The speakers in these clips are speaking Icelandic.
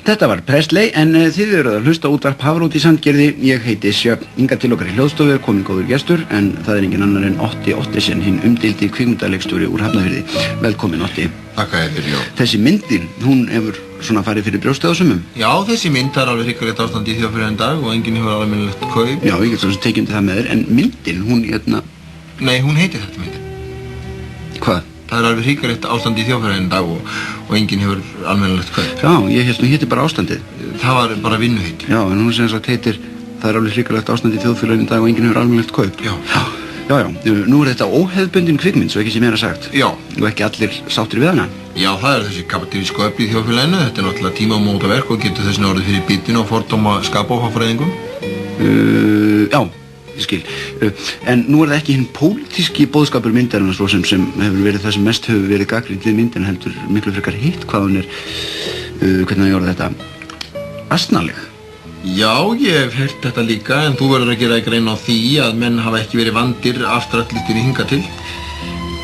Þetta var Presley, en þið eruð að hlusta útvarp Hafrún í Sandgerði. Ég heiti Sjöfn. Hingað til okkar í hljóðstofu kominn góður gestur, en það engin annar en Otti Ottesen, hinn umdeildi kvikmyndaleikstjóri úr Hafnarfirði. Velkomin, Otti. Þakka þér, já. Þessi myndin, hún hefur svona farið fyrir brjóstið á sumum. Já, þessi mynd er alveg hrikkalegt ástand í þjóðfélaginu í dag og enginn hefur almennilegt kaup. Já, ég get svona tekið undir það með þér, en myndin, hún, Nei, hún heitir þetta myndin. Hvað? Það er alveg hrikkalegt ástand í þjóðfélaginu í dag og enginn hefur almennilegt kaup. Já, ég held hún héti bara ástandið. Það var bara vinnuheiti. Já, en hún sem sagt heitir, það er alveg hrikkalegt ástand í þjóðfélaginu í dag og enginn hefur almennilegt kaup. Já. Já, nú er þetta óhefðbundin kvikmynd, svo ekki sem meira sagt. Já. Og ekki allir sáttir við hana. Já, það er þessi kapitalisku öfl í þjóðfélaginu. Þetta er náttúrulega tímamótaverk og getur þess vegna orðið fyrir bitinu og fordóma skapafræðingum. Já, ég skil. En nú er það ekki hinn pólitíski boðskapur myndarinnar svo sem hefur verið það sem mest hefur verið gagnrýnt við myndin, heldur miklu frekar hitt hvað hún er, hvernig það gjörði þetta, asnaleg. Já, ég hef heyrt þetta líka, en þú verður að gera grein á því að menn hafa ekki verið vandir afturallistinni hingað til.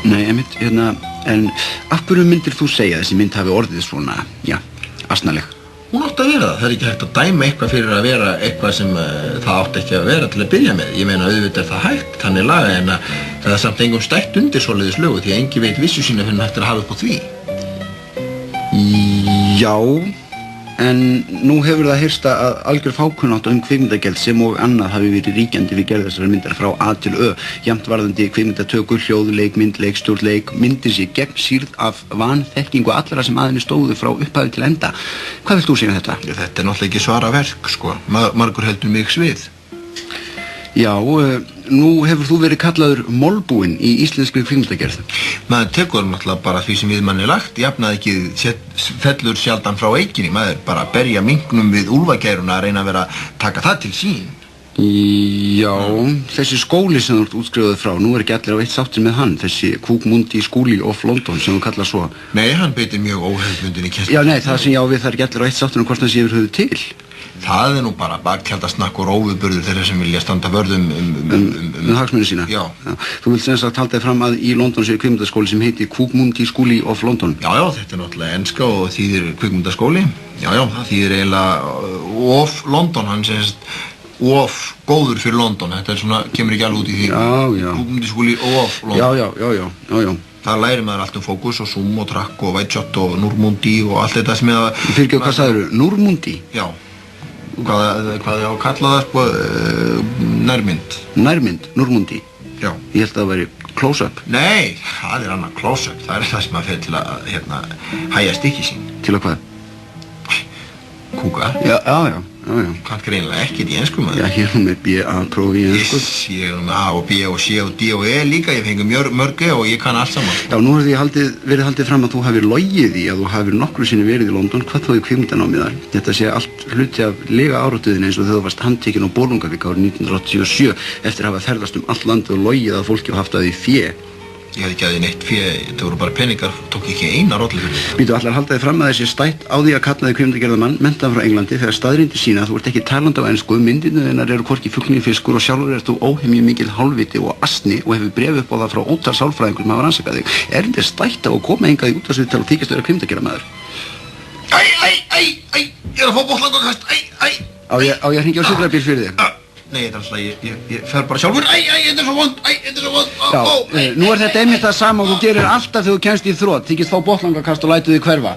Nei, einmitt, en af hverju myndir þú segja þessi mynd hafi orðið svona, já, asnaleg? Hún átti að vera það. Það er ekki hægt að dæma eitthvað fyrir að vera eitthvað sem það átti ekki að vera til að byrja með. Ég meina, auðvitað er það hægt, þannig laga, en það er samt engum stætt undir svoleiðis lögu því að enginn veit vissu sína fyrir hægt að hafa upp á því. Já, en nú hefur það heyrst að algjör fákunnátt kvikmyndagerð sem og annað hafi verið ríkjandi við gerð þessara myndar frá A til Ö, jafnt varðandi kvikmyndatöku, hljóðleik, leikstjórnleik, myndir sér gegnsýrð af vanþekkingu allra sem aðinni stóðu frá upphafi til enda. Hvað vilt þú segja þetta? Þetta er náttúrulega ekki svara verk, sko. Margur heldur mig svið. Já, nú hefur þú verið kallaður molbúinn í íslenskri kvikmyndagerð. Maður tekur náttúrulega bara því sem við manni lagt, jafnað ekki fellur sjaldan frá eikinni, maður bara berja minknum við úlfagæruna að reyna að vera að taka það til sín. Já, þessi skóli sem þú ert útskrifaður frá, nú er ekki allir á eitt sáttir með hann, þessi Cook-Mundi School of London sem þú kallar svo. Nei, hann beitir mjög óhefðbundinni kennslu. Já, nei, það sem ég á við það er ekki allir á eitt sáttir hvort það sé yfir höfðu til. Það er nú bara baktjaldasnakk og rófuburður þeirra sem vilja standa vörð hagsmuni sína. Já. Þú vilt sem sagt halda þig fram að í London sé kvikmyndaskóli sem heitir Cook-Mundi School of London. Já, þetta er náttúrulega enska og þýðir kvikmyndaskóli. Já, það þýðir eiginlega of London, hann segist of góður fyrir London. Þetta er svona, kemur ekki alveg út í því. Já. Cook-Mundi School of London. Já. Það lærir maður allt fókus og zoom og track og white shot og Núrmundi og allt þetta sem Fyrirgefðu, hvað sagðirðu? Núrmundi? Já. Hvað ég á að kalla það, sko, nærmynd. Nærmynd, Núrmundi? Já. Ég held að það væri close-up. Nei, það er annað close-up. Það er það sem maður fer til að, hæja stykki sín. Til að hvað? Kúka. Já. Kannt greinilega ekkert í ensku, maður. Já, ég er með B.A. prófi í ensku. Ég er með A og B og C og D og E líka. Ég fengi mörg E og ég kann allt saman. Já, nú verið haldið fram að þú hafir logið í að þú hafir nokkru sinni verið í London, hvað þá í kvikmyndanámið þar. Þetta sé allt hluti af lega áratuðin eins og þegar þú varst handtekinn á Bolungarvík árið 1987 eftir að hafa ferðast allt landið og logið að fólki og haft það í fé. Ég hafði ekki að því neitt fyrir, þetta voru bara peningar, tók ekki eina rollu fyrir þetta. Býtu, allar haldaði fram að þessi stætt á því að kalla þig kvikmyndagerðarmann menntaðan frá Englandi þegar staðreyndir sýna að þú ert ekki talandi á ensku, myndirnar þinnar eru hvorki fugl né fiskur og sjálfur ert þú óhemju mikil hálfviti og asni og hefur bréf upp á það frá ótal sálfræðingur sem hafa rannsakað þig. Er þetta stætt á að koma hingað í útvarpsviðtal og þykjast vera kvikmyndagerðarmaður? Ég er að fá botnlangakast, Á ég að hringja á sjúkrabíl fyrir þig? Nei, þetta er alltaf, ég fer bara sjálfur, þetta er svo vond, Já, nú er þetta einmitt það sama og þú gerir alltaf þegar þú kemst í þrot, þykist fá botnlangakast og lætu þig hverfa.